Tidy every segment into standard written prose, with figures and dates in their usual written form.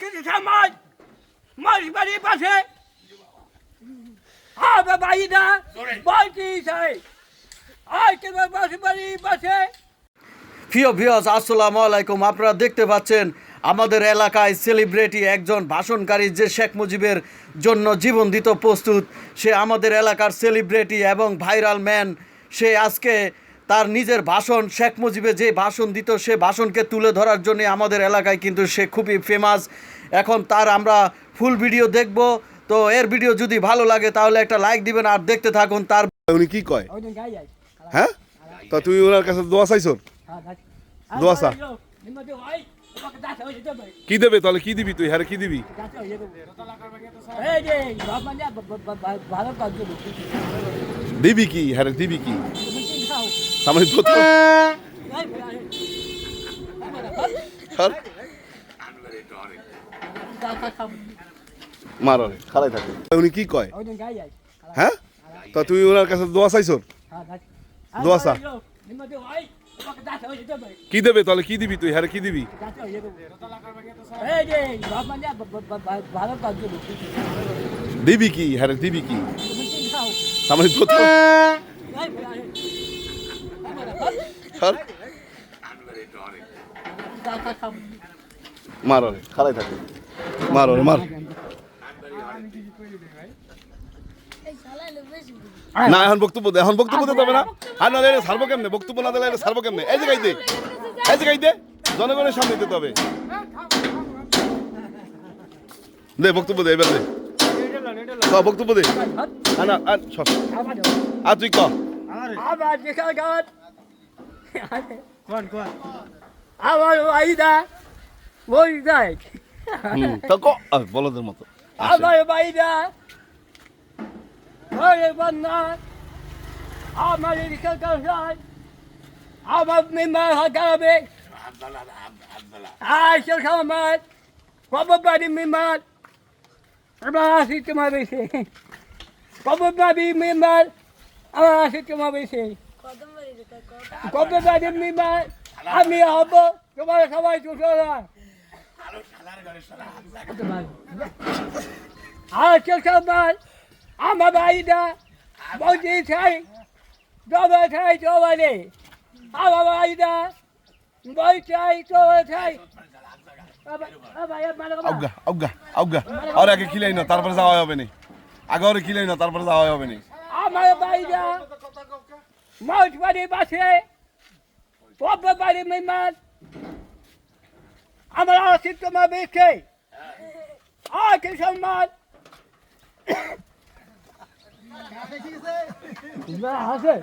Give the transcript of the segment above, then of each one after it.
কিছু সমাজ মাঝবাড়ির পাশে বাড়িটা বলছি চাই মাঝবাড়ির পাশে। প্রিয় ভিউয়ার্স, আসসালামু আলাইকুম। আপনারা দেখতে পাচ্ছেন আমাদের এলাকায় সেলিব্রিটি একজন ভাষণকারী যে শেখ মুজিবের জন্য জীবন দিত প্রস্তুত। সে আমাদের এলাকার সেলিব্রিটি এবং ভাইরাল ম্যান। সে আজকে তার নিজের ভাষণ, শেখ মুজিবে যে ভাষণ দিত সে ভাষণকে তুলে ধরার জন্য আমাদের এলাকায় কিন্তু সে খুবই ফেমাস। এখন তার আমরা ফুল ভিডিও দেখব। তো এর ভিডিও যদি ভালো লাগে তাহলে একটা লাইক দিবেন আর দেখতে থাকুন। তার উনি কি কয়? হ্যাঁ, তা তুই ওনার কাছে দোয়া চাইছো? দোয়া চা। কি দেবে তাহলে? কি দিবি তুই? হ্যাঁ, কি দিবি? দিবি কি? হ্যাঁ, দিবি কি? আমি তো মারে খালাই থাকে। উনি কি কয়? হ্যাঁ, তা তুই ওনার কাছে দোয়া চাইছো? দোয়া চা। কি দেবে তাহলে? কি দিবি তুই? হ্যাঁ, কি দিবি? দিবি কি? হ্যাঁ, দিবি কি? আমি তো মারে খালাই থাকে। মার। না, এখন বক্তব্য দে। এখন বক্তব্য দিতে হবে না। আর না দিলে ছাড়বো কেমনে? বক্তব্য না দিলে ছাড়বো কেমনে? এই জায়গায় দে, এই জায়গায় দে। জনগণের সামনে দিতে হবে। দে বক্তব্য দে, এবার দে। বক্তব্য দে। আর তুই ক। আমার বাড়িটা বই যায় বলদের মতো। আমার বাড়িটা আমার আমার মেম্বার হাতে আমার কবর বাড়ি মেম্বার আমার আসি তোমার বেশি কবর বাড়ি মেম্বার আমার আসি তোমার বেশি কবর বাড়ির মেম্বার আমি হব তোমার সবাই চুষরা আর আমার বাড়িটা বলছি চাই জবা চাই জবানে আমার বাড়িটা বই চাই জবা চাই আর আগে খিলাই না, তারপরে যাওয়া হবে না। আগে ওরে খিলাই না, তারপরে যাওয়া হবে না। আমার বাড়িটা মাছ বাড়ির পাশে কবে বাড়ি মেহমান আমার আসি তোমার বেশে আকে সম্মান আছে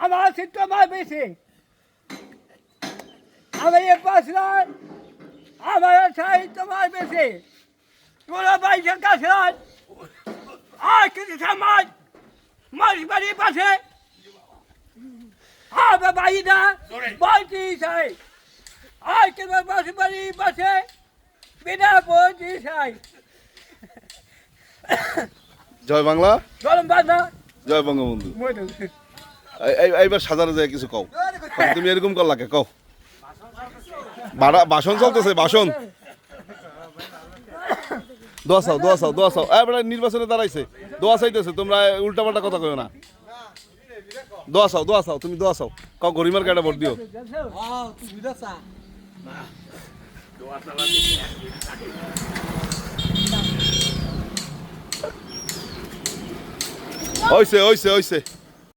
আমার আসি তোমার বেশি আমার এ পাশলার আমার চাই তোমার বেশি তোরা বাইশের কাছে আর কিছু সমাজ মাঝবাড়ির পাশে বাড়িটা বলছি চাই আর কিছু মাঝবাড়ির পাশে বিনা বলছি চাই। জয় বাংলা, চলুন বাংলা, জয় বঙ্গবন্ধু। এইবার সাজানো যায় কিছু কও। তুমি এরকম কর লাগে কও। ভাষণ চলতেছে, ভাষণ। দোয়া চাও। এবারে নির্বাচনে দাঁড়াইছে, দোয়া চাইতেছে। তোমরা উল্টাপাল্টা কথা কইও না। দোয়া চাও, তুমি দোয়া চাও। কও গরিমার কাটা ভোট দিও। হইছে।